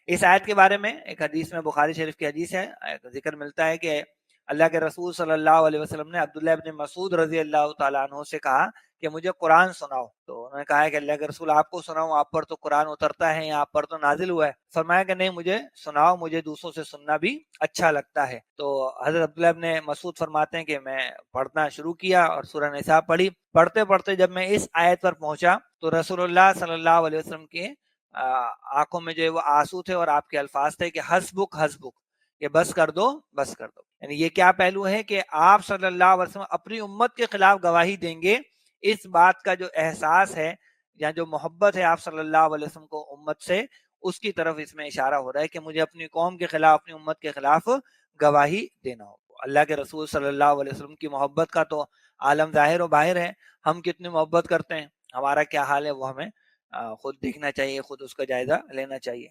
इस आयत के बारे में एक हदीस में, बुखारी शरीफ की हदीस है, जिक्र मिलता है कि अल्लाह के रसूल सल्लल्लाहु अलैहि वसल्लम ने अब्दुल्लाह इब्न मसूद रजी अल्लाह तआला अन्हु से कहा कि मुझे कुरान सुनाओ। तो उन्होंने कहा है कि अल्लाह के रसूल आपको सुनाऊं, आप पर तो कुरान उतरता है या आप पर तो नाजिल हुआ है। फरमाया कि नहीं, मुझे सुनाओ, मुझे दूसरों से सुनना भी अच्छा लगता है। तो हजरत अब्दुल्लाह इब्न मसूद फरमाते हैं कि मैं पढ़ना शुरू किया और सूरह निसा पढ़ी। पढ़ते पढ़ते जब मैं इस आयत पर पहुंचा तो रसूलुल्लाह सल्लल्लाहु अलैहि वसल्लम के आंखों में जो है वो आंसू थे और आपके अल्फाज थे कि हस्बुक हस्बुक, ये बस कर दो, बस कर दो। यानी ये क्या पहलू है कि आप सल्लल्लाहु अलैहि वसल्लम अपनी उम्मत के खिलाफ गवाही देंगे। इस बात का जो एहसास है या जो मोहब्बत है आप सल्लल्लाहु अलैहि वसल्लम को उम्मत से, उसकी तरफ इसमें इशारा हो रहा है कि मुझे अपनी कौम के खिलाफ, अपनी उम्मत के खिलाफ गवाही देना हो। अल्लाह के रसूल सल्लल्लाहु अलैहि वसल्लम की मोहब्बत का तो आलम जाहिर और बाहिर है। हम कितनी मोहब्बत करते हैं, हमारा क्या हाल है, वो हमें खुद देखना चाहिए, खुद उसका जायजा लेना चाहिए।